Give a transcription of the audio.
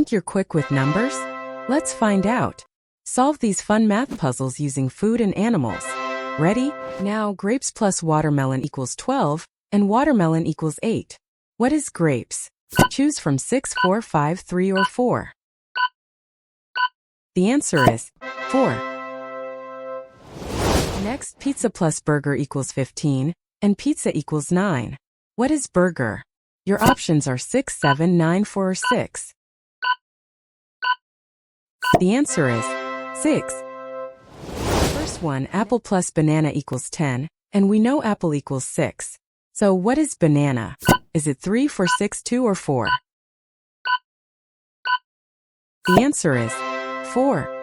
Think you're quick with numbers? Let's find out. Solve these fun math puzzles using food and animals. Ready? Now, grapes plus watermelon equals 12, and watermelon equals 8. What is grapes? Choose from 6, 4, 5, 3, or 4. The answer is 4. Next, pizza plus burger equals 15, and pizza equals 9. What is burger? Your options are 6, 7, 9, 4, or 6. The answer is 6. First one, apple plus banana equals 10, and we know apple equals 6. So what is banana? Is it 3, 4, 6, 2, or 4? The answer is 4.